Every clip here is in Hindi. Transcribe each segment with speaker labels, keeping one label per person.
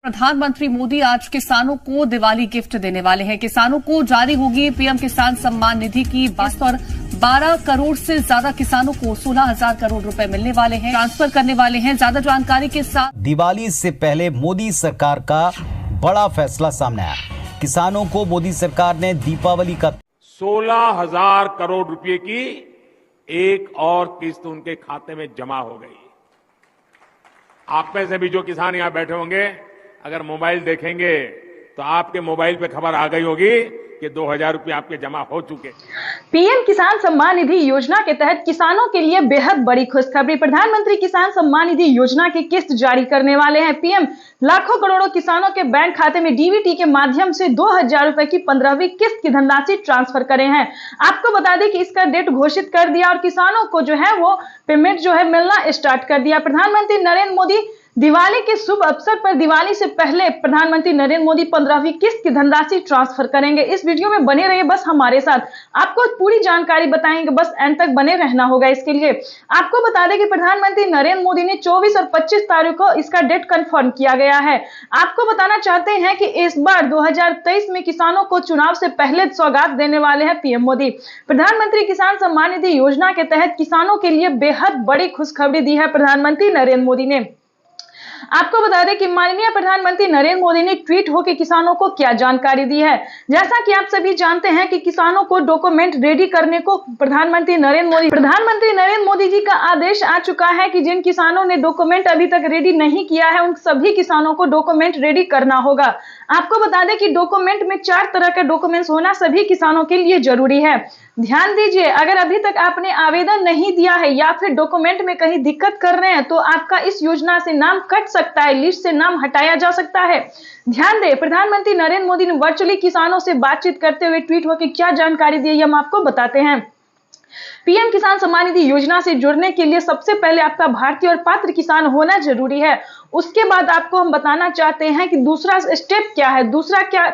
Speaker 1: प्रधानमंत्री मोदी आज किसानों को दिवाली गिफ्ट देने वाले हैं। किसानों को जारी होगी पीएम किसान सम्मान निधि की किस्त और 12 करोड़ से ज्यादा किसानों को 16,000 करोड़ रुपए मिलने वाले हैं, ट्रांसफर करने वाले हैं। ज्यादा जानकारी के साथ
Speaker 2: दिवाली से पहले मोदी सरकार का बड़ा फैसला सामने आया। किसानों को मोदी सरकार ने दीपावली का
Speaker 3: 16,000 करोड़ रुपए की एक और किस्त उनके खाते में जमा हो गई। आप में से भी जो किसान यहां बैठे होंगे, अगर मोबाइल देखेंगे तो आपके मोबाइल पे खबर आ गई होगी कि 2,000 रुपये आपके जमा हो चुके।
Speaker 4: पीएम किसान सम्मान निधि योजना के तहत किसानों के लिए बेहद बड़ी खुशखबरी। प्रधानमंत्री किसान सम्मान निधि योजना की किस्त जारी करने वाले हैं। पीएम लाखों करोड़ों किसानों के बैंक खाते में डीबीटी के माध्यम से 2,000 रुपए की 15वीं किस्त की धनराशि ट्रांसफर करे हैं। आपको बता दें कि इसका डेट घोषित कर दिया और किसानों को जो है वो पेमेंट जो है मिलना स्टार्ट कर दिया। प्रधानमंत्री नरेंद्र मोदी दिवाली के शुभ अवसर पर दिवाली से पहले प्रधानमंत्री नरेंद्र मोदी 15वीं किस्त की धनराशि ट्रांसफर करेंगे। इस वीडियो में बने रहिए बस हमारे साथ, आपको पूरी जानकारी बताएंगे, बस एंड तक बने रहना होगा। इसके लिए आपको बता दें कि प्रधानमंत्री नरेंद्र मोदी ने 24 और 25 तारीख को इसका डेट कंफर्म किया गया है। आपको बताना चाहते हैं कि इस बार 2023 में किसानों को चुनाव से पहले सौगात देने वाले हैं पीएम मोदी। प्रधानमंत्री किसान सम्मान निधि योजना के तहत किसानों के लिए बेहद बड़ी खुशखबरी दी है प्रधानमंत्री नरेंद्र मोदी ने। आपको बता दें कि माननीय प्रधानमंत्री नरेंद्र मोदी ने ट्वीट होकर किसानों को क्या जानकारी दी है। जैसा कि आप सभी जानते हैं कि किसानों को डॉक्यूमेंट रेडी करने को प्रधानमंत्री नरेंद्र मोदी जी का आदेश आ चुका है कि जिन किसानों ने डॉक्यूमेंट अभी तक रेडी नहीं किया है उन सभी किसानों को डॉक्यूमेंट रेडी करना होगा। आपको बता दें कि डॉक्यूमेंट में 4 तरह के डॉक्यूमेंट्स होना सभी किसानों के लिए जरूरी है। ध्यान दीजिए, अगर अभी तक आपने आवेदन नहीं दिया है या फिर डॉक्यूमेंट में कहीं दिक्कत कर रहे हैं तो आपका इस योजना से नाम कट सकता है, लिस्ट से नाम हटाया जा सकता है। ध्यान दें, प्रधानमंत्री नरेंद्र मोदी ने वर्चुअली किसानों से बातचीत करते हुए ट्वीट होकर क्या जानकारी दी है हम आपको बताते हैं। पीएम किसान सम्मान निधि योजना से जुड़ने के लिए सबसे पहले आपका भारतीय और पात्र किसान होना जरूरी है। उसके बाद आपको हम बताना चाहते हैं कि दूसरा स्टेप क्या है, दूसरा क्या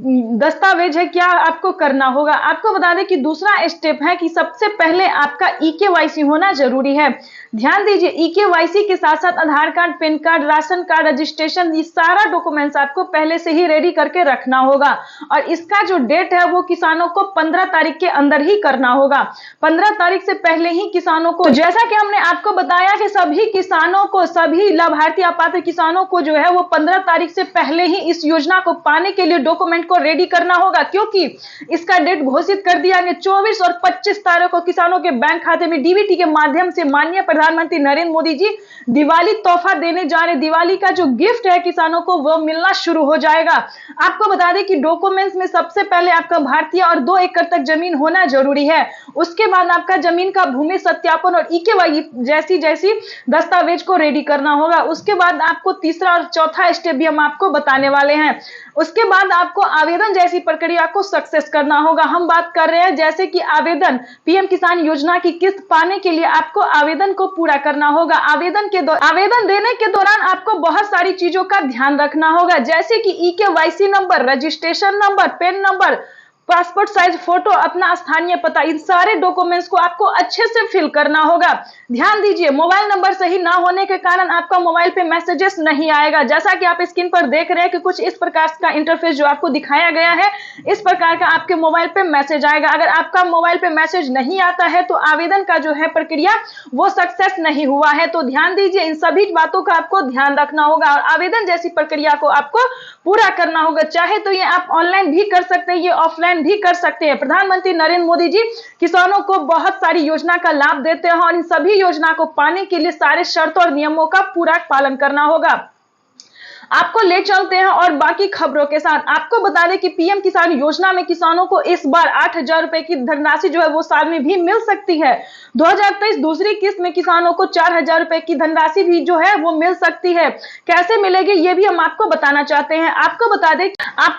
Speaker 4: दस्तावेज है, क्या आपको करना होगा। आपको बता दें कि दूसरा स्टेप है कि सबसे पहले आपका ईकेवाईसी होना जरूरी है। ध्यान दीजिए, ईकेवाईसी के साथ साथ आधार card, pan card, ration card, registration, ये सारा डॉक्यूमेंट्स आपको पहले से ही रेडी करके रखना होगा और इसका जो डेट है वो किसानों को 15 तारीख के अंदर ही करना होगा। 15 तारीख से पहले ही किसानों को, जैसा कि हमने आपको बताया कि सभी किसानों को, सभी लाभार्थी अपात्र किसानों को जो है वो 15 तारीख से पहले ही इस योजना को पाने के लिए डॉक्यूमेंट को रेडी करना होगा, क्योंकि इसका डेट घोषित कर दिया गया 24 और 25 तारीख को किसानों के बैंक खाते में डीबीटी के माध्यम से माननीय प्रधानमंत्री नरेंद्र मोदी जी दिवाली तोहफा देने जा रहे। दिवाली का जो गिफ्ट है किसानों को वो मिलना शुरू हो जाएगा। आपको बता दें कि डॉक्यूमेंट्स में सबसे पहले आपका भारतीय और 2 एकड़ तक जमीन होना जरूरी है। उसके बाद आपका जमीन का भूमि सत्यापन और ईकेवाईसी जैसी दस्तावेज को रेडी करना होगा। उसके बाद आपको तीसरा और चौथा स्टेप भी हम आपको बताने वाले हैं। उसके बाद आपको आवेदन जैसी प्रक्रिया को सक्सेस करना होगा। हम बात कर रहे हैं जैसे कि आवेदन, पीएम किसान योजना की किस्त पाने के लिए आपको आवेदन को पूरा करना होगा। आवेदन देने के दौरान आपको बहुत सारी चीजों का ध्यान रखना होगा, जैसे कि eKYC number, registration number, pan number, passport size photo, अपना स्थानीय पता, इन सारे डॉक्यूमेंट्स को आपको अच्छे से फिल करना होगा। ध्यान दीजिए, मोबाइल नंबर सही ना होने के कारण आपका मोबाइल पे मैसेजेस नहीं आएगा। जैसा कि आप स्क्रीन पर देख रहे हैं कि कुछ इस प्रकार का इंटरफेस जो आपको दिखाया गया है, इस प्रकार का आपके मोबाइल पे मैसेज आएगा। अगर आपका मोबाइल पे मैसेज नहीं आता है तो आवेदन का जो है प्रक्रिया वो सक्सेस नहीं हुआ है। तो ध्यान दीजिए, इन सभी बातों का आपको ध्यान रखना होगा और आवेदन जैसी प्रक्रिया को आपको पूरा करना होगा। चाहे तो ये आप ऑनलाइन भी कर सकते हैं, ये ऑफलाइन भी कर सकते हैं। प्रधानमंत्री नरेंद्र मोदी जी किसानों को बहुत सारी योजना का लाभ देते हैं और इन सभी योजना को पाने के लिए सारे शर्तों और नियमों का पूरा पालन करना होगा। आपको ले चलते हैं और बाकी खबरों के साथ। आपको बता दें कि पीएम किसान योजना में किसानों को इस बार 8,000 रुपए की धनराशि जो है वो साल में भी मिल सकती है। 2023 दूसरी किस्त में किसानों को 4,000 रुपए की धनराशि भी जो है वो मिल सकती है। कैसे मिलेगी ये भी हम आपको बताना चाहते हैं। आपको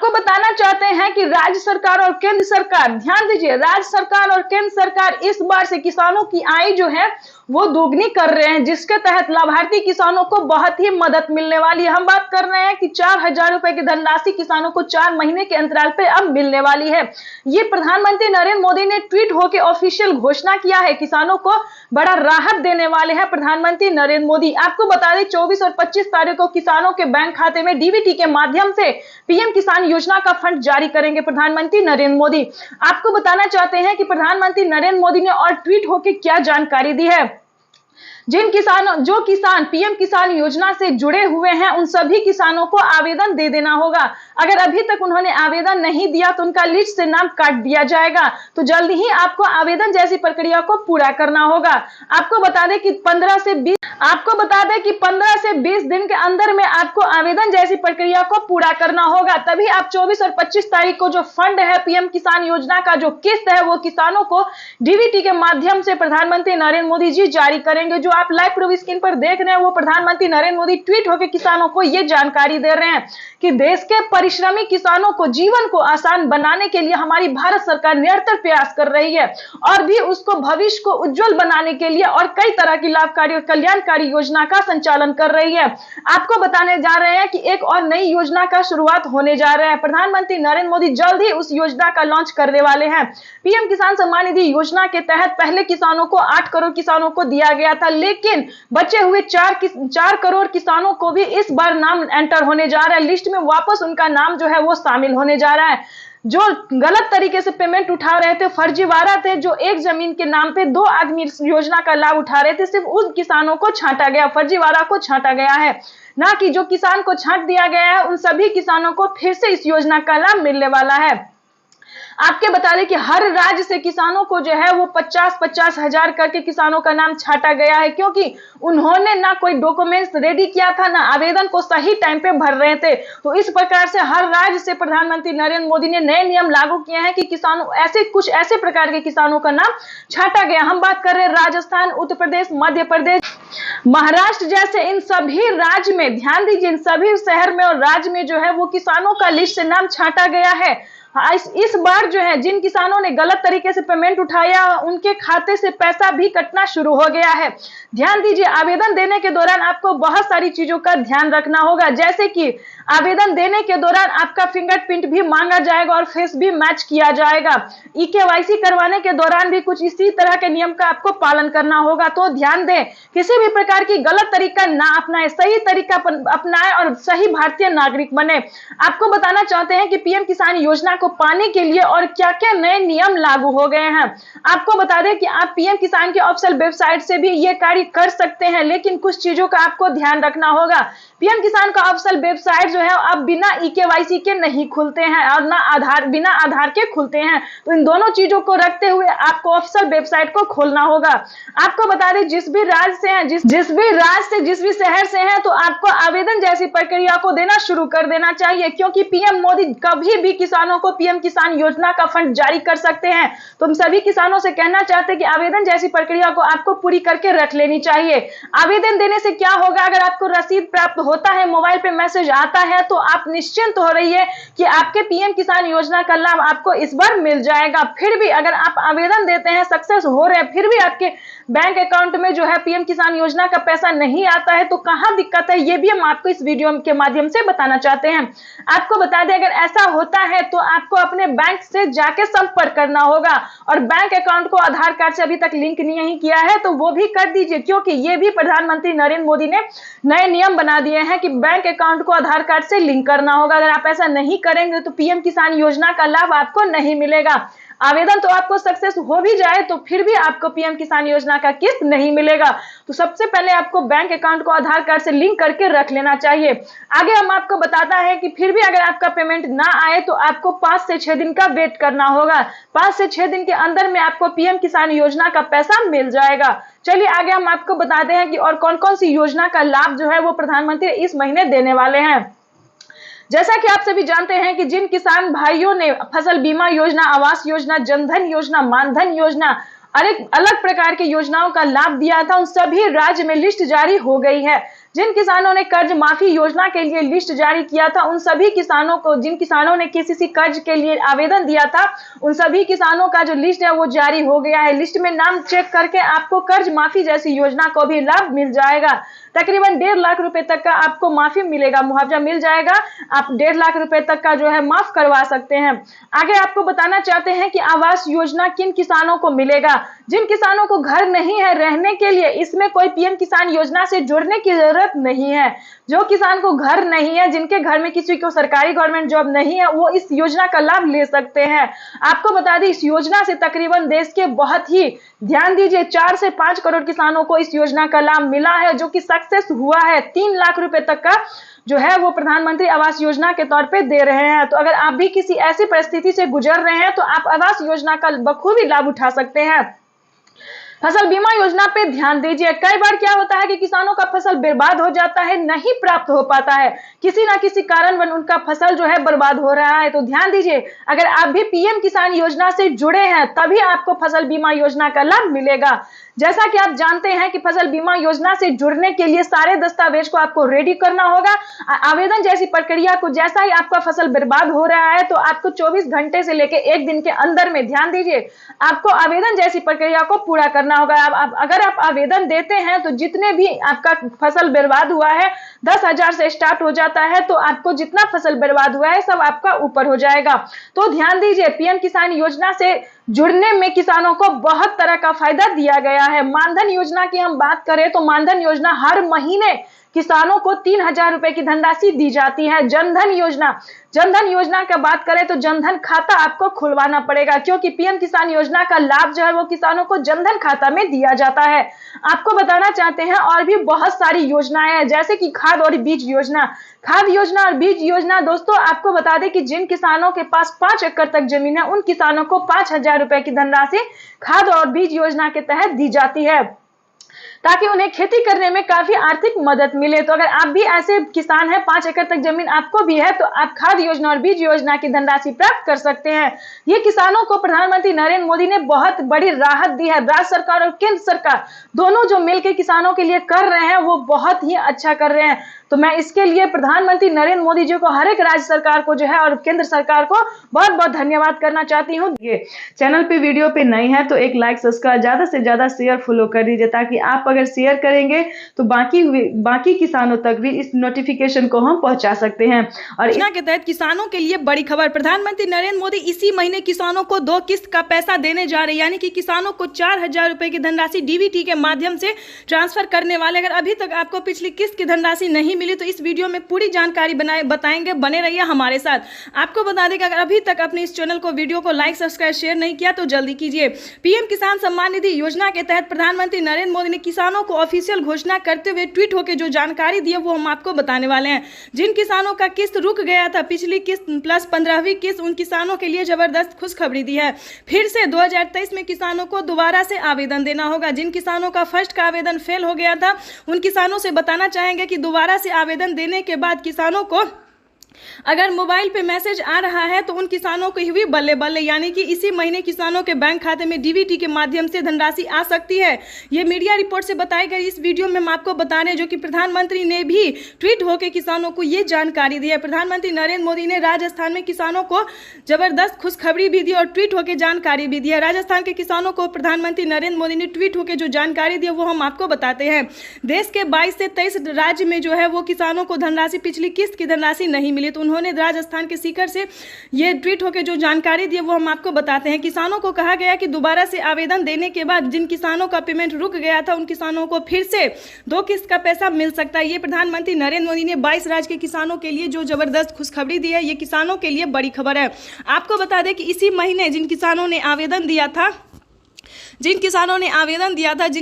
Speaker 4: बताना चाहते हैं कि राज्य सरकार और केंद्र सरकार, ध्यान दीजिए, राज्य सरकार और केंद्र सरकार इस बार से किसानों की आय जो है वो दोगुनी कर रहे हैं, जिसके तहत लाभार्थी किसानों को बहुत ही मदद मिलने वाली है। हम बात कर रहे हैं कि 4,000 रुपए की धनराशि किसानों को 4 महीने के अंतराल पे अब मिलने वाली है। ये प्रधानमंत्री नरेंद्र मोदी ने ट्वीट होकर ऑफिशियल घोषणा किया है। किसानों को बड़ा राहत देने वाले हैं प्रधानमंत्री नरेंद्र मोदी। आपको बता दें 24 और 25 तारीख को किसानों के बैंक खाते में डीबीटी के माध्यम से पीएम किसान योजना का फंड जारी करेंगे प्रधानमंत्री नरेंद्र मोदी। आपको बताना चाहते हैं कि प्रधानमंत्री नरेंद्र मोदी ने और ट्वीट होकर क्या जानकारी दी है। जो किसान पीएम किसान योजना से जुड़े हुए हैं, उन सभी किसानों को आवेदन दे देना होगा। अगर अभी तक उन्होंने आवेदन नहीं दिया तो उनका लिस्ट से नाम काट दिया जाएगा। तो जल्दी ही आपको आवेदन जैसी प्रक्रिया को पूरा करना होगा। आपको बता दें कि 15 से 20 दिन के अंदर में आपको आवेदन जैसी प्रक्रिया को पूरा करना होगा। तभी आप 24 और 25 तारीख को जो फंड है पीएम किसान योजना का जो किस्त है वो किसानों को डीबीटी के माध्यम से प्रधानमंत्री नरेंद्र मोदी जी जारी करेंगे। जो आप लाइव प्रूफ स्क्रीन पर देख रहे हैं वो प्रधानमंत्री नरेंद्र मोदी ट्वीट होकर किसानों को ये जानकारी दे रहे हैं कि देश के परिश्रमी किसानों को जीवन को आसान बनाने के लिए हमारी भारत सरकार निरंतर प्रयास कर रही है और भी उसको भविष्य को उज्जवल बनाने के लिए और कई तरह की लाभकारी और कल्याणकारी योजना का संचालन कर रही है। आपको बताने जा रहे हैं कि एक और नई योजना का शुरुआत होने जा रहा है। प्रधानमंत्री नरेंद्र मोदी जल्द ही उस योजना का लॉन्च करने वाले हैं। पीएम किसान सम्मान निधि योजना के तहत पहले किसानों को 8 करोड़ किसानों को दिया गया था, लेकिन बचे हुए 4 करोड़ किसानों को भी इस बार नाम एंटर होने जा रहा है। लिस्ट में वापस उनका नाम जो है वो शामिल होने जा रहा है। जो गलत तरीके से पेमेंट उठा रहे थे, फर्जीवाड़ा थे, जो एक जमीन के नाम पे 2 आदमी इस योजना का लाभ उठा रहे थे, सिर्फ उन किसानों को छांटा गया, फर्जीवाड़ा को छांटा गया है, ना कि जो किसान को छांट दिया गया है उन सभी किसानों को फिर से इस योजना का लाभ मिलने वाला है। आपके बता दें कि हर राज्य से किसानों को जो है वो 50-50 हजार करके किसानों का नाम छांटा गया है, क्योंकि उन्होंने ना कोई डॉक्यूमेंट्स रेडी किया था, ना आवेदन को सही टाइम पे भर रहे थे। तो इस प्रकार से हर राज्य से प्रधानमंत्री नरेंद्र मोदी ने नए नियम लागू किए हैं कि किसानों कुछ ऐसे प्रकार के किसानों का नाम छांटा गया। हम बात कर रहे हैं राजस्थान, उत्तर प्रदेश, मध्य प्रदेश, महाराष्ट्र जैसे इन सभी राज्य में, ध्यान दीजिए, इन सभी शहर में और राज्य में जो है वो किसानों का लिस्ट से नाम छांटा गया है। इस बार जो है जिन किसानों ने गलत तरीके से पेमेंट उठाया उनके खाते से पैसा भी कटना शुरू हो गया है। ध्यान दीजिए, आवेदन देने के दौरान आपको बहुत सारी चीजों का ध्यान रखना होगा, जैसे कि आवेदन देने के दौरान आपका फिंगरप्रिंट भी मांगा जाएगा और फेस भी मैच किया जाएगा। ईकेवाईसी करवाने के दौरान भी कुछ इसी तरह के नियम का आपको पालन करना होगा। तो ध्यान दें, किसी भी प्रकार की गलत तरीका ना अपनाएं, सही तरीका अपनाएं और सही भारतीय नागरिक बने। आपको बताना चाहते हैं कि पीएम किसान योजना को पाने के लिए और क्या क्या नए नियम लागू हो गए हैं। आपको बता दें कि आप पीएम किसान की ऑफिशियल वेबसाइट से भी ये कार्य कर सकते हैं, लेकिन कुछ चीजों का आपको ध्यान रखना होगा। पीएम किसान का ऑफिशियल वेबसाइट जो है अब बिना ईकेवाईसी के नहीं खुलते हैं और बिना आधार के खुलते हैं। तो इन दोनों चीजों को रखते हुए आपको ऑफिशियल वेबसाइट को खोलना होगा। आपको बता दें जिस भी राज्य से हैं, जिस भी शहर से हैं, तो आपको आवेदन जैसी प्रक्रिया को देना शुरू कर देना चाहिए, क्योंकि पीएम मोदी कभी भी किसानों को पीएम किसान योजना का फंड जारी कर सकते हैं। तो हम सभी किसानों से कहना चाहते हैं कि आवेदन जैसी प्रक्रिया को आपको पूरी करके रख लेनी चाहिए। आवेदन देने से क्या होगा, अगर आपको रसीद प्राप्त होता है, मोबाइल पे मैसेज आता है, तो आप निश्चिंत हो रहिए कि आपके पीएम किसान योजना का लाभ आपको इस बार मिल जाएगा। फिर भी अगर आप आवेदन देते हैं, सक्सेस हो रहे हैं, फिर भी आपके बैंक अकाउंट में जो है पीएम किसान योजना का पैसा नहीं आता है, तो कहां दिक्कत है, ये भी हम आपको इस वीडियो के माध्यम से बताना चाहते हैं। आपको बता दें, अगर ऐसा होता है तो आपको अपने बैंक से जाके संपर्क करना होगा और बैंक अकाउंट को आधार कार्ड से अभी तक लिंक नहीं किया है तो वो भी कर दीजिए, क्योंकि ये भी प्रधानमंत्री नरेंद्र मोदी ने नए नियम बना दिए हैं कि बैंक अकाउंट को आधार कार्ड से लिंक करना होगा। अगर आप ऐसा नहीं करेंगे तो पीएम किसान योजना का लाभ आपको नहीं मिलेगा। आवेदन तो आपको सक्सेस हो भी जाए तो फिर भी आपको पीएम किसान योजना का किस्त नहीं मिलेगा। तो सबसे पहले आपको बैंक अकाउंट को आधार कार्ड से लिंक करके रख लेना चाहिए। आगे हम आपको बताता है कि फिर भी अगर आपका पेमेंट ना आए तो आपको 5 से 6 दिन का वेट करना होगा। 5 से 6 दिन के अंदर में आपको पीएम किसान योजना का पैसा मिल जाएगा। चलिए आगे हम आपको बताते हैं कि और कौन कौन सी योजना का लाभ जो है वो प्रधानमंत्री इस महीने देने वाले हैं। जैसा कि आप सभी जानते हैं कि जिन किसान भाइयों ने फसल बीमा योजना, आवास योजना, जनधन योजना, मानधन योजना और एक अलग प्रकार की योजनाओं का लाभ दिया था, उन सभी राज्य में लिस्ट जारी हो गई है। जिन किसानों ने कर्ज माफी योजना के लिए लिस्ट जारी किया था, उन सभी किसानों को, जिन किसानों ने किसी कर्ज के लिए आवेदन दिया था, उन सभी किसानों का जो लिस्ट है वो जारी हो गया है। लिस्ट में नाम चेक करके आपको कर्ज माफी जैसी योजना को भी लाभ मिल जाएगा। तकरीबन 1.5 लाख रुपए तक का आपको माफी मिलेगा, मुआवजा मिल जाएगा। आप 1.5 लाख रुपए तक का जो है माफ करवा सकते हैं। आगे आपको बताना चाहते हैं कि आवास योजना किन किसानों को मिलेगा। जिन किसानों को घर नहीं है रहने के लिए, इसमें कोई पीएम किसान योजना से जुड़ने की जरूरत नहीं है। जो किसान को घर नहीं है, जिनके घर में किसी को सरकारी गवर्नमेंट जॉब नहीं है, वो इस योजना का लाभ ले सकते हैं। आपको बता दें, इस योजना से तकरीबन देश के बहुत ही, ध्यान दीजिए, 4 से 5 करोड़ किसानों को इस योजना का लाभ मिला है, जो कि सक्सेस हुआ है। 3 लाख रुपए तक का जो है वो प्रधानमंत्री आवास योजना के तौर पे दे रहे हैं। तो अगर आप भी किसी ऐसी परिस्थिति से गुजर रहे हैं तो आप आवास योजना का बखूबी लाभ उठा सकते हैं। फसल बीमा योजना पे ध्यान दीजिए। कई बार क्या होता है कि किसानों का फसल बर्बाद हो जाता है, नहीं प्राप्त हो पाता है, किसी ना किसी कारण उनका फसल जो है बर्बाद हो रहा है। तो ध्यान दीजिए, अगर आप भी पीएम किसान योजना से जुड़े हैं तभी आपको फसल बीमा योजना का लाभ मिलेगा। जैसा कि आप जानते हैं कि फसल बीमा योजना से जुड़ने के लिए सारे दस्तावेज को आपको रेडी करना होगा। आवेदन जैसी प्रक्रिया को, जैसा ही आपका फसल बर्बाद हो रहा है तो आपको 24 घंटे से लेकर 1 दिन के अंदर में, ध्यान दीजिए, आपको आवेदन जैसी प्रक्रिया को पूरा करना होगा। अगर आप आवेदन देते हैं तो जितने भी आपका फसल बर्बाद हुआ है 10,000 से स्टार्ट हो जाता है, तो आपको जितना फसल बर्बाद हुआ है सब आपका ऊपर हो जाएगा। तो ध्यान दीजिए, पीएम किसान योजना से जुड़ने में किसानों को बहुत तरह का फायदा दिया गया है। मानधन योजना की हम बात करें तो मानधन योजना हर महीने किसानों को 3,000 रुपए की धनराशि दी जाती है। जनधन योजना का बात करें तो जनधन खाता आपको खुलवाना पड़ेगा, क्योंकि पीएम किसान योजना का लाभ जो है वो किसानों को जनधन खाता में दिया जाता है। आपको बताना चाहते हैं और भी बहुत सारी योजनाएं हैं, जैसे कि खाद और बीज योजना। खाद योजना और बीज योजना, दोस्तों आपको बता दें कि जिन किसानों के पास 5 एकड़ तक जमीन है, उन किसानों को 5,000 रुपए की धनराशि खाद और बीज योजना के तहत दी जाती है, ताकि उन्हें खेती करने में काफी आर्थिक मदद मिले। तो अगर आप भी ऐसे किसान हैं, 5 एकड़ तक जमीन आपको भी है, तो आप खाद योजना और बीज योजना की धनराशि प्राप्त कर सकते हैं। ये किसानों को प्रधानमंत्री नरेंद्र मोदी ने बहुत बड़ी राहत दी है। राज्य सरकार और केंद्र सरकार दोनों जो मिलकर किसानों के लिए कर रहे हैं वो बहुत ही अच्छा कर रहे हैं। तो मैं इसके लिए प्रधानमंत्री नरेंद्र मोदी जी को, हर एक राज्य सरकार को जो है और केंद्र सरकार को बहुत बहुत धन्यवाद करना चाहती हूँ। ये चैनल पे वीडियो पे नई है तो एक लाइक, सब्सक्राइब, ज्यादा से ज्यादा शेयर, फॉलो कर दीजिए, ताकि आप अगर शेयर करेंगे तो बाकी किसानों तक भी इस नोटिफिकेशन को हम पहुंचा सकते हैं। और
Speaker 5: योजना के तहत किसानों के लिए बड़ी खबर, प्रधानमंत्री नरेंद्र मोदी इसी महीने किसानों को 2 किस्त का पैसा देने जा रहे हैं, यानी कि किसानों को 4,000 रुपए की धनराशि डीबीटी के माध्यम से ट्रांसफर करने वाले। अगर अभी तक आपको पिछली किस्त की धनराशि नहीं मिली तो इस वीडियो में पूरी जानकारी बताएंगे, बने रहिए हमारे साथ। आपको बता दें कि अगर अभी तक अपने इस चैनल को, वीडियो को लाइक, सब्सक्राइब, शेयर नहीं किया तो जल्दी कीजिए। पीएम किसान सम्मान निधि योजना के तहत प्रधानमंत्री नरेंद्र मोदी ने किसानों को ऑफिशियल घोषणा करते हुए ट्वीट होकर जो जानकारी दी है वो हम आपको बताने वाले हैं। जिन किसानों का किस्त रुक गया था, पिछली किस्त प्लस 15वीं किस्त, उन किसानों के लिए जबरदस्त खुशखबरी दी है। फिर से 2023 में किसानों को दोबारा से आवेदन देना होगा। जिन किसानों का फर्स्ट का आवेदन फेल हो गया था, उन किसानों से बताना चाहेंगे कि दोबारा से आवेदन देने के बाद किसानों को अगर मोबाइल पे मैसेज आ रहा है तो उन किसानों को भी बल्ले बल्ले, यानी कि इसी महीने किसानों के बैंक खाते में डीबीटी के माध्यम से धनराशि आ सकती है। ये मीडिया रिपोर्ट से बताई गई इस वीडियो में हम आपको बता रहे हैं, जो कि प्रधानमंत्री ने भी ट्वीट होकर किसानों को ये जानकारी दी है। प्रधानमंत्री नरेंद्र मोदी ने राजस्थान में किसानों को जबरदस्त खुशखबरी भी दी और ट्वीट होकर जानकारी भी दी है। राजस्थान के किसानों को प्रधानमंत्री नरेंद्र मोदी ने ट्वीट होकर जो जानकारी दी है वो हम आपको बताते हैं। देश के 22 से 23 राज्य में जो है वो किसानों को धनराशि, पिछली किस्त की धनराशि नहीं मिली, तो उन्होंने राजस्थान के सीकर से ये ट्वीट होकर जो जानकारी दी वो हम आपको बताते हैं। किसानों को कहा गया कि दोबारा से आवेदन देने के बाद जिन किसानों का पेमेंट रुक गया था, उन किसानों को फिर से 2 किस्त का पैसा मिल सकता है। ये प्रधानमंत्री नरेंद्र मोदी ने 22 राज्य के किसानों के लिए जो जबरदस्त खुशखबरी दी है, ये किसानों के लिए बड़ी खबर है। आपको बता दें कि इसी महीने जिन किसानों ने आवेदन दिया था, जिन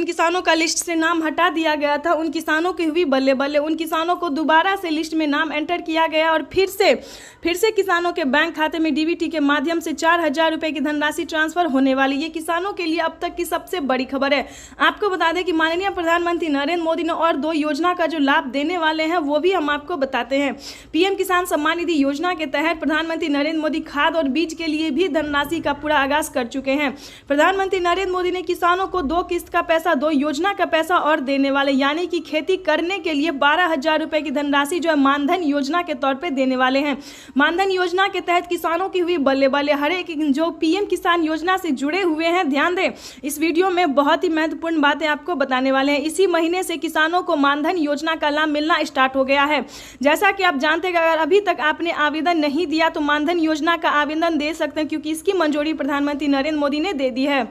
Speaker 5: किसानों का लिस्ट से नाम हटा दिया गया था, उन किसानों की हुई बल्ले बल्ले। उन किसानों को दोबारा से लिस्ट में नाम एंटर किया गया और फिर से किसानों के बैंक खाते में डीबीटी के माध्यम से 4,000 रुपए की धनराशि ट्रांसफर होने वाली। ये किसानों के लिए अब तक की सबसे बड़ी खबर है। आपको बता दें कि माननीय प्रधानमंत्री नरेंद्र मोदी ने और 2 योजना का जो लाभ देने वाले हैं वो भी हम आपको बताते हैं। पीएम किसान सम्मान निधि योजना के तहत प्रधानमंत्री नरेंद्र मोदी खाद और बीज के लिए भी धनराशि का पूरा आगाज कर चुके हैं। प्रधानमंत्री नरेंद्र मोदी ने किसानों को 2 किस्त का पैसा, 2 योजना का पैसा और देने वाले, यानी कि खेती करने के लिए 12,000 रुपए की धनराशि जो है मानधन योजना के तौर पे देने वाले हैं। मानधन योजना के तहत किसानों की हुई बल्ले बल्ले। हर एक जो पीएम किसान योजना से जुड़े हुए हैं, ध्यान दें, इस वीडियो में बहुत ही महत्वपूर्ण बातें आपको बताने वाले हैं। इसी महीने से किसानों को मानधन योजना का लाभ मिलना स्टार्ट हो गया है। जैसा कि आप जानते हैं कि अगर अभी तक आपने आवेदन नहीं दिया तो मानधन योजना का आवेदन दे सकते हैं, क्योंकि इसकी मंजूरी प्रधानमंत्री नरेंद्र मोदी ने दे दी है।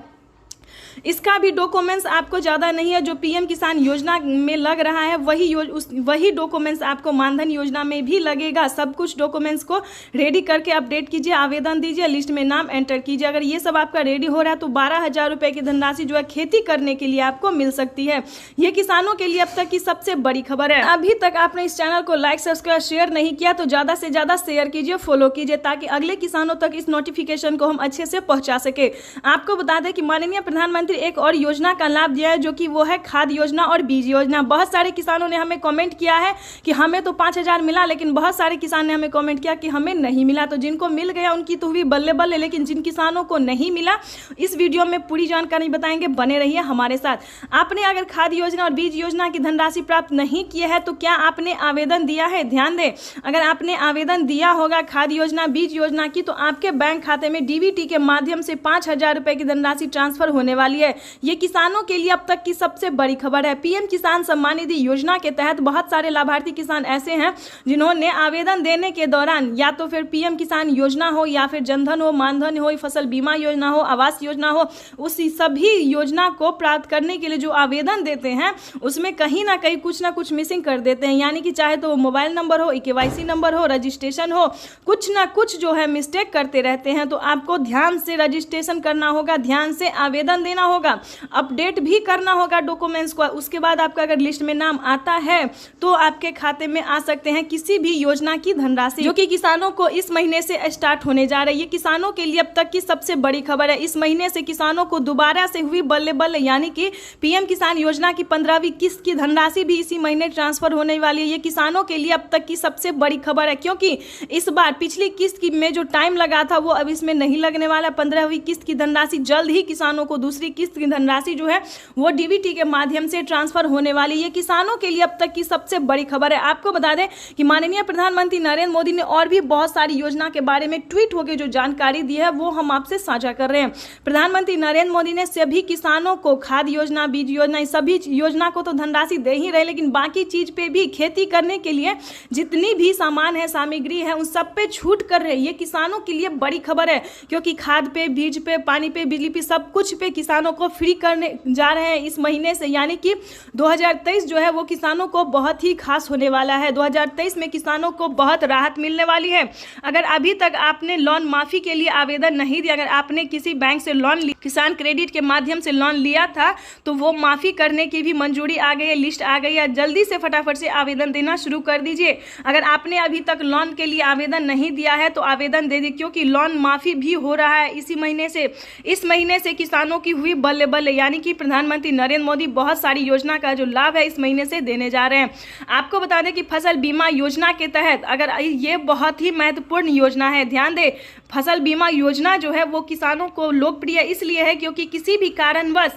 Speaker 5: इसका भी डॉक्यूमेंट्स आपको ज़्यादा नहीं है, जो पीएम किसान योजना में लग रहा है वही डॉक्यूमेंट्स आपको मानधन योजना में भी लगेगा। सब कुछ डॉक्यूमेंट्स को रेडी करके अपडेट कीजिए, आवेदन दीजिए, लिस्ट में नाम एंटर कीजिए। अगर ये सब आपका रेडी हो रहा है तो 12,000 रुपये की धनराशि जो है खेती करने के लिए आपको मिल सकती है। ये किसानों के लिए अब तक की सबसे बड़ी खबर है। अभी तक आपने इस चैनल को लाइक, सब्सक्राइब, शेयर नहीं किया तो ज़्यादा से ज़्यादा शेयर कीजिए, फॉलो कीजिए, ताकि अगले किसानों तक इस नोटिफिकेशन को हम अच्छे से पहुँचा सके। आपको बता दें कि माननीय प्रधानमंत्री एक और योजना का लाभ दिया है, जो कि वो है खाद योजना और बीज योजना। बहुत सारे किसानों ने हमें कमेंट किया है कि हमें तो 5,000 मिला, लेकिन बहुत सारे किसान ने हमें कमेंट किया कि हमें नहीं मिला। तो जिनको मिल गया उनकी तो हुई बल्ले बल्ले, लेकिन जिन किसानों को नहीं मिला इस वीडियो में पूरी जानकारी बताएंगे, बने रहिए हमारे साथ। आपने अगर खाद योजना और बीज योजना की धनराशि प्राप्त नहीं किए है तो क्या आपने आवेदन दिया है? ध्यान दें, अगर आपने आवेदन दिया होगा खाद योजना, बीज योजना की, तो आपके बैंक खाते में डीबीटी के माध्यम से 5,000 रुपए की धनराशि ट्रांसफर होने वाली है। ये किसानों के लिए अब तक की सबसे बड़ी खबर है। पीएम किसान सम्मान निधि योजना के तहत बहुत सारे लाभार्थी किसान ऐसे हैं जिन्होंने आवेदन देने के दौरान या तो फिर पीएम किसान योजना हो, या फिर जनधन हो, मानधन हो, फसल बीमा योजना हो, आवास योजना हो, उसी सभी योजना को प्राप्त करने के लिए जो आवेदन देते हैं उसमें कहीं ना कहीं कुछ ना कुछ मिसिंग कर देते हैं। यानी कि चाहे तो मोबाइल नंबर हो, केवाईसी नंबर हो, रजिस्ट्रेशन हो, कुछ ना कुछ जो है मिस्टेक करते रहते हैं। तो आपको ध्यान से रजिस्ट्रेशन करना होगा, ध्यान से आवेदन देना होगा, अपडेट भी करना होगा डॉक्यूमेंट्स को। उसके बाद आपका अगर लिस्ट में नाम आता है तो आपके खाते में आ सकते हैं किसी भी योजना की धनराशि, जो कि किसानों को इस महीने से स्टार्ट होने जा रही है। ये किसानों के लिए अब तक की सबसे बड़ी खबर है। इस महीने से किसानों को दोबारा से हुई बल्ले बल्ले, यानी कि पीएम किसान योजना की 15वीं किस्त की धनराशि भी इसी महीने ट्रांसफर होने वाली है। ये किसानों के लिए अब तक की सबसे बड़ी खबर है, क्योंकि इस बार पिछली किस्त में जो टाइम लगा था वो अब इसमें नहीं लगने वाला। 15वीं किस्त की धनराशि जल्द ही किसानों को दूसरी किस्त की धनराशि जो है वो डीबीटी के माध्यम से ट्रांसफर होने वाली। ये किसानों के लिए अब तक की सबसे बड़ी खबर है। आपको बता दें कि माननीय प्रधानमंत्री नरेंद्र मोदी ने और भी बहुत सारी योजना के बारे में ट्वीट होकर जो जानकारी दी है वो हम आपसे साझा कर रहे हैं। प्रधानमंत्री नरेंद्र मोदी ने सभी किसानों को खाद योजना, बीज योजना, सभी योजना को तो धनराशि दे ही रहे, लेकिन बाकी चीज पे भी, खेती करने के लिए जितनी भी सामान है, सामग्री है, उन सब पे छूट कर रहे हैं। ये किसानों के लिए बड़ी खबर है, क्योंकि खाद पे, बीज पे, पानी पे, बिजली पे, सब कुछ पे किसानों को फ्री करने जा रहे हैं इस महीने से। यानी कि 2023 जो है वो किसानों को बहुत ही खास होने वाला है। 2023 में किसानों को बहुत राहत मिलने वाली है। अगर अभी तक आपने लोन माफी के लिए आवेदन नहीं दिया, अगर आपने किसी बैंक से लोन, किसान क्रेडिट के माध्यम से लोन लिया था, तो वो माफी करने की भी मंजूरी आ गई है, लिस्ट आ गई है। जल्दी से फटाफट से आवेदन देना शुरू कर दीजिए। अगर आपने अभी तक लोन के लिए आवेदन नहीं दिया है तो आवेदन दे दीजिए, क्योंकि लोन माफी भी हो रहा है इसी महीने से। इस महीने से किसानों की हुई बल्ले बल्ले, यानी कि प्रधानमंत्री नरेंद्र मोदी बहुत सारी योजना का जो लाभ है इस महीने से देने जा रहे हैं। आपको बता दें कि फसल बीमा योजना के तहत, अगर ये बहुत ही महत्वपूर्ण योजना है, ध्यान दें, फसल बीमा योजना जो है वो किसानों को लोकप्रिय इसलिए है क्योंकि किसी भी कारणवश,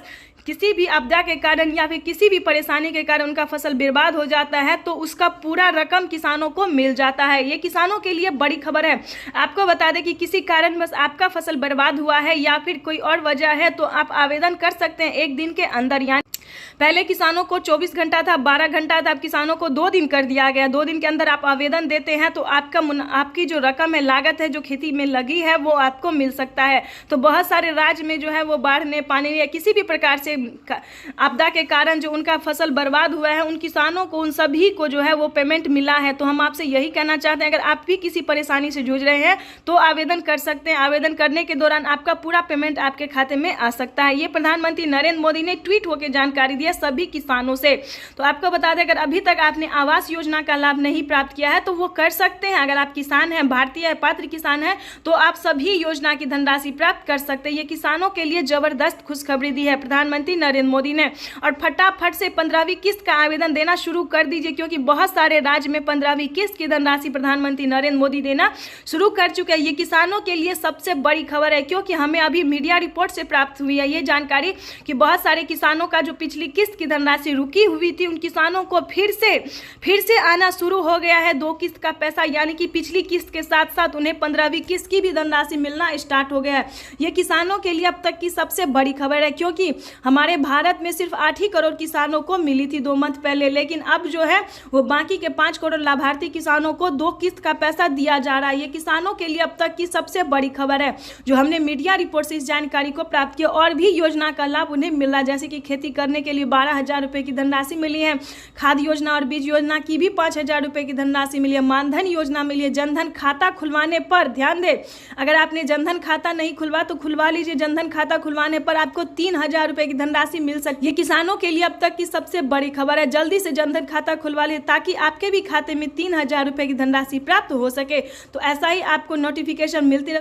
Speaker 5: किसी भी आपदा के कारण या फिर किसी भी परेशानी के कारण उनका फसल बर्बाद हो जाता है तो उसका पूरा रकम किसानों को मिल जाता है। ये किसानों के लिए बड़ी खबर है। आपको बता दें कि किसी कारणवश आपका फसल बर्बाद हुआ है या फिर कोई और वजह है तो आप आवेदन कर सकते हैं 1 दिन के अंदर। यानी पहले किसानों को 24 घंटा था, 12 घंटा था, अब किसानों को 2 दिन कर दिया गया। 2 दिन के अंदर आप आवेदन देते हैं तो आपकी जो रकम है, लागत है जो खेती में लगी है, वो आपको मिल सकता है। तो बहुत सारे राज्य में जो है वो बाढ़ ने, पानी या किसी भी प्रकार से आपदा के कारण जो उनका फसल बर्बाद हुआ है, उन किसानों को, उन सभी को जो है वो पेमेंट मिला है। तो हम आपसे यही कहना चाहते हैं, अगर आप भी किसी परेशानी से जूझ रहे हैं तो आवेदन कर सकते हैं। आवेदन करने के दौरान आपका पूरा पेमेंट आपके खाते में आ सकता है। ये प्रधानमंत्री नरेंद्र मोदी ने ट्वीट होकर जानकारी जानकारी दी है सभी किसानों से। तो आपको बता दें, अगर अभी तक आपने आवास योजना का लाभ नहीं प्राप्त किया है तो वो कर सकते हैं। अगर आप किसान हैं, भारतीय पात्र किसान हैं, तो आप सभी योजना की धनराशि प्राप्त कर सकते हैं। ये किसानों के लिए जबरदस्त खुशखबरी दी है प्रधानमंत्री नरेंद्र मोदी ने। और फटाफट से 15वीं किस्त का आवेदन देना शुरू कर दीजिए, क्योंकि बहुत सारे राज्य में 15वीं किस्त की धनराशि प्रधानमंत्री नरेंद्र मोदी देना शुरू कर चुके हैं। ये किसानों के लिए सबसे बड़ी खबर है, क्योंकि हमें अभी मीडिया रिपोर्ट से प्राप्त हुई है ये जानकारी कि बहुत सारे किसानों का जो पिछली किस्त की धनराशि रुकी हुई थी, उन किसानों को फिर से आना शुरू हो गया है 2 किस्त का पैसा, यानी कि पिछली किस्त के साथ साथ उन्हें 15वीं किस्त की भी धनराशि मिलना स्टार्ट हो गया है। ये किसानों के लिए अब तक की सबसे बड़ी खबर है, क्योंकि हमारे भारत में सिर्फ 8 ही करोड़ किसानों को मिली थी 2 मंथ पहले, लेकिन अब जो है वो बाकी के 5 करोड़ लाभार्थी किसानों को 2 किस्त का पैसा दिया जा रहा है। ये किसानों के लिए अब तक की सबसे बड़ी खबर है, जो हमने मीडिया रिपोर्ट से इस जानकारी को प्राप्त किया। और भी योजना का लाभ उन्हें मिल रहा है, जैसे कि खेती करने के लिए 12,000 रुपए की धनराशि मिली है, खाद योजना और बीज योजना की भी 5,000 रुपए की धनराशि मिली है, मानधन योजना मिली है। जनधन खाता खुलवाने पर ध्यान दें, अगर आपने जनधन खाता नहीं खुलवा तो खुलवा लीजिए। जनधन खाता खुलवाने पर आपको 3,000 रुपए की धनराशि मिल सकती है। ये किसानों के लिए अब तक की सबसे बड़ी खबर है। जल्दी से जनधन खाता खुलवा लीजिए, ताकि आपके भी खाते में 3,000 रुपए की धनराशि प्राप्त हो सके। तो ऐसा ही आपको नोटिफिकेशन मिलती रहे।